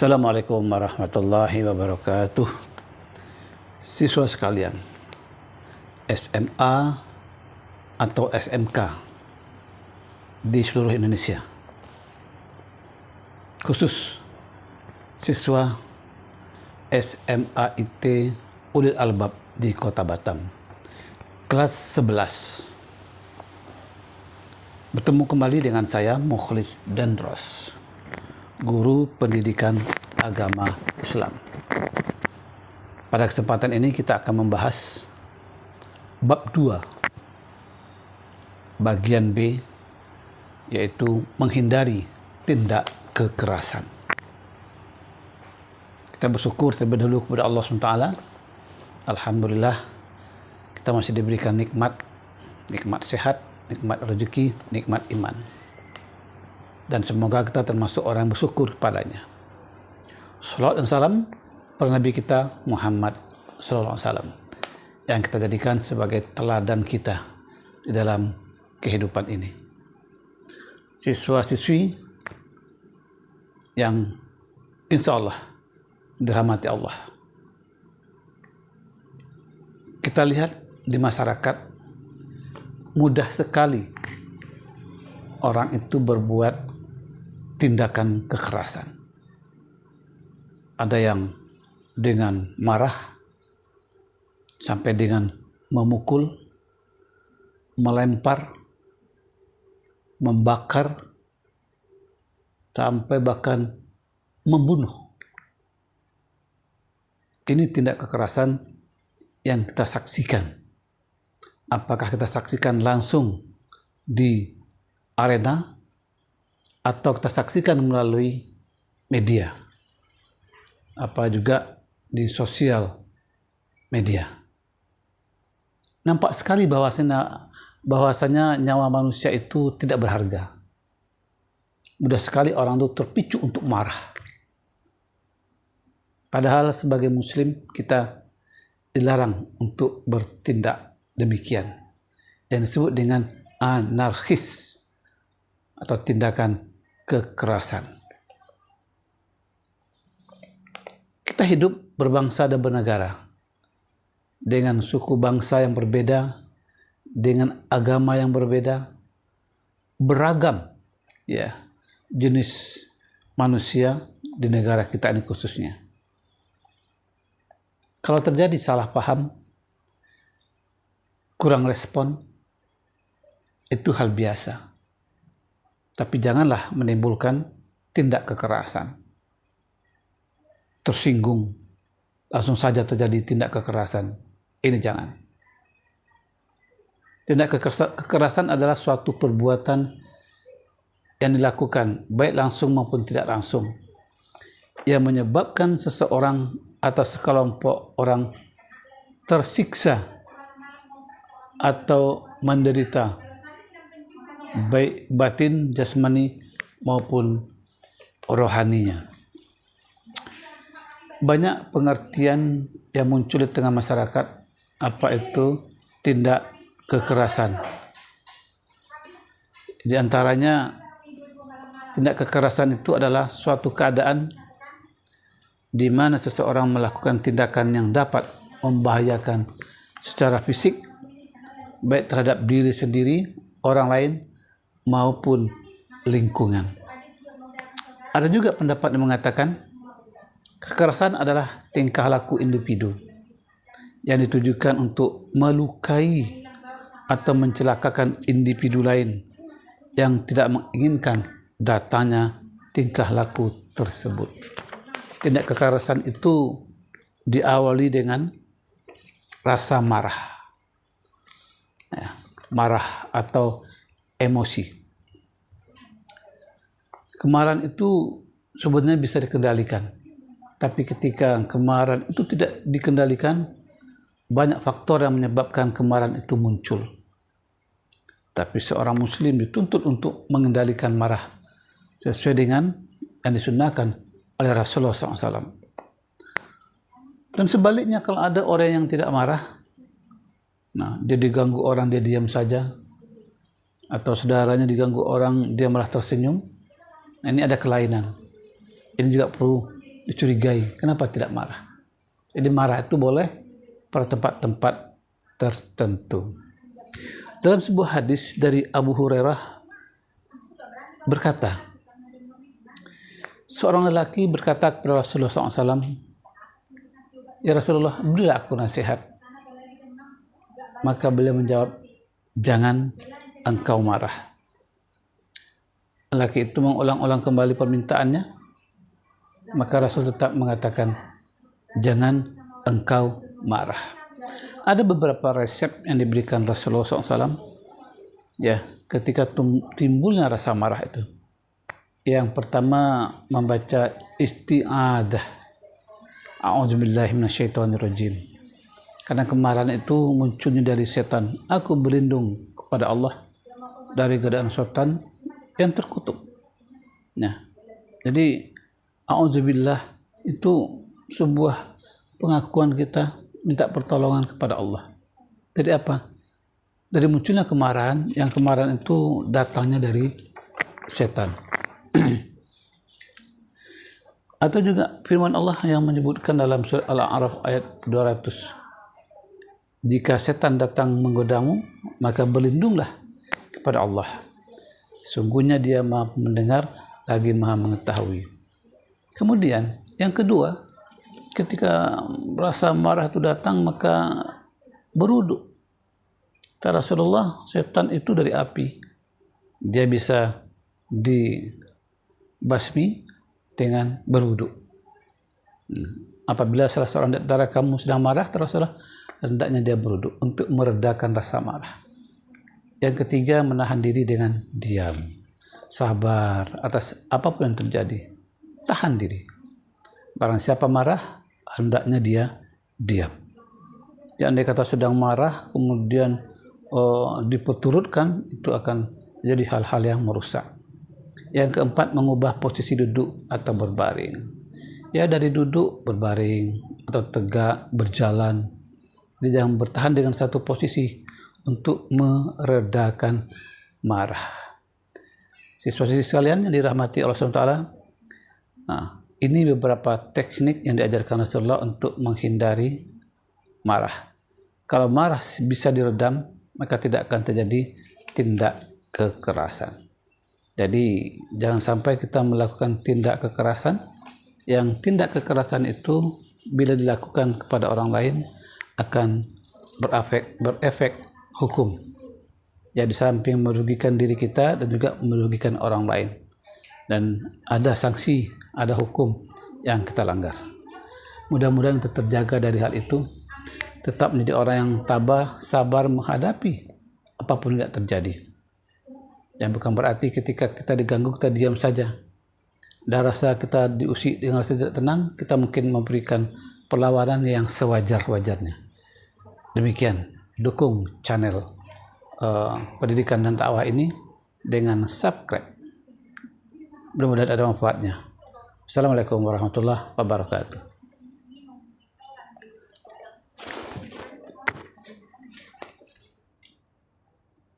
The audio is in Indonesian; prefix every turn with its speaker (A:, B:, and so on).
A: Assalamualaikum warahmatullahi wabarakatuh. Siswa sekalian, SMA atau SMK di seluruh Indonesia, khusus siswa SMA IT Ulil Albab di Kota Batam, kelas 11. Bertemu kembali dengan saya, Mukhlis Dendros, guru pendidikan agama Islam. Pada kesempatan ini kita akan membahas bab 2 bagian B, yaitu menghindari tindak kekerasan. Kita bersyukur terlebih dahulu kepada Allah SWT. Alhamdulillah kita masih diberikan nikmat sehat, nikmat rezeki, nikmat iman. Dan semoga kita termasuk orang yang bersyukur kepadanya. Salawat dan salam pada Nabi kita Muhammad SAW, yang kita jadikan sebagai teladan kita di dalam kehidupan ini. Siswa-siswi yang insya Allah dirahmati Allah. Kita lihat di masyarakat, mudah sekali orang itu berbuat tindakan kekerasan. Ada yang dengan marah sampai dengan memukul, melempar, membakar, sampai bahkan membunuh. Ini tindak kekerasan yang kita saksikan. Apakah kita saksikan langsung di arena atau kita saksikan melalui media, apa juga di sosial media. Nampak sekali bahwasanya nyawa manusia itu tidak berharga. Mudah sekali orang itu terpicu untuk marah. Padahal sebagai muslim kita dilarang untuk bertindak demikian, yang disebut dengan anarkis atau tindakan kekerasan. Kita hidup berbangsa dan bernegara dengan suku bangsa yang berbeda, dengan agama yang berbeda, beragam ya jenis manusia di negara kita ini khususnya. Kalau terjadi salah paham, kurang respon, itu hal biasa. Tapi janganlah menimbulkan tindak kekerasan. Tersinggung, langsung saja terjadi tindak kekerasan. Ini jangan. Tindak kekerasan adalah suatu perbuatan yang dilakukan, baik langsung maupun tidak langsung, yang menyebabkan seseorang atau sekelompok orang tersiksa atau menderita, baik batin, jasmani maupun rohaninya. Banyak pengertian yang muncul di tengah masyarakat apa itu tindak kekerasan. Di antaranya, tindak kekerasan itu adalah suatu keadaan di mana seseorang melakukan tindakan yang dapat membahayakan secara fisik, baik terhadap diri sendiri, orang lain, maupun lingkungan. Ada juga pendapat yang mengatakan kekerasan adalah tingkah laku individu yang ditujukan untuk melukai atau mencelakakan individu lain yang tidak menginginkan datangnya tingkah laku tersebut. Tindak kekerasan itu diawali dengan rasa marah, ya, marah atau emosi. Kemarahan itu sebenarnya bisa dikendalikan, tapi ketika kemarahan itu tidak dikendalikan, banyak faktor yang menyebabkan kemarahan itu muncul. Tapi seorang muslim dituntut untuk mengendalikan marah sesuai dengan yang disunnahkan oleh Rasulullah SAW. Dan sebaliknya, kalau ada orang yang tidak marah, nah dia diganggu orang, dia diam saja, atau saudaranya diganggu orang, dia malah tersenyum, nah, ini ada kelainan. Ini juga perlu dicurigai, kenapa tidak marah? Jadi marah itu boleh pada tempat-tempat tertentu. Dalam sebuah hadis dari Abu Hurairah berkata, seorang lelaki berkata kepada Rasulullah SAW, "Ya Rasulullah, berilah aku nasihat." Maka beliau menjawab, "Jangan engkau marah." Lelaki itu mengulang-ulang kembali permintaannya, maka Rasul tetap mengatakan, "Jangan engkau marah." Ada beberapa resep yang diberikan Rasulullah SAW, ya, ketika timbulnya rasa marah itu. Yang pertama, membaca isti'adah. A'udzubillahi minasyaitonirrajim. Karena kemarahan itu munculnya dari setan. Aku berlindung kepada Allah dari godaan setan yang terkutuk. Nah, jadi a'udzubillah itu sebuah pengakuan kita minta pertolongan kepada Allah. Dari apa? Dari munculnya kemarahan, yang kemarahan itu datangnya dari setan. Atau juga firman Allah yang menyebutkan dalam surah Al-A'raf ayat 200, jika setan datang menggodamu, maka berlindunglah kepada Allah. Sungguhnya dia maha mendengar lagi maha mengetahui. Kemudian yang kedua, ketika rasa marah itu datang, maka berwudu. Kata Rasulullah, setan itu dari api. Dia bisa dibasmi dengan berwudu. Apabila salah seorang di antara kamu sedang marah, Rasulullah, hendaknya dia berwudu untuk meredakan rasa marah. Yang ketiga, menahan diri dengan diam. Sabar atas apapun yang terjadi. Tahan diri. Barang siapa marah, hendaknya dia diam. Jangan dia kata sedang marah, kemudian diperturutkan, itu akan jadi hal-hal yang merusak. Yang keempat, mengubah posisi duduk atau berbaring. Ya, dari duduk berbaring atau tegak berjalan. Jadi jangan bertahan dengan satu posisi untuk meredakan marah. Siswa-siswi sekalian yang dirahmati Allah SWT, nah, ini beberapa teknik yang diajarkan Rasulullah untuk menghindari marah. Kalau marah bisa diredam, maka tidak akan terjadi tindak kekerasan. Jadi jangan sampai kita melakukan tindak kekerasan, yang tindak kekerasan itu bila dilakukan kepada orang lain akan berefek hukum. Jadi samping merugikan diri kita dan juga merugikan orang lain. Dan ada sanksi, ada hukum yang kita langgar. Mudah-mudahan kita terjaga dari hal itu, tetap menjadi orang yang tabah, sabar menghadapi apapun yang terjadi. Dan bukan berarti ketika kita diganggu kita diam saja. Dan rasa kita diusik dengan rasa tidak tenang, kita mungkin memberikan perlawanan yang sewajar-wajarnya. Demikian, dukung channel pendidikan dan dakwah ini dengan subscribe. Mudah-mudahan ada manfaatnya. Assalamualaikum warahmatullahi wabarakatuh.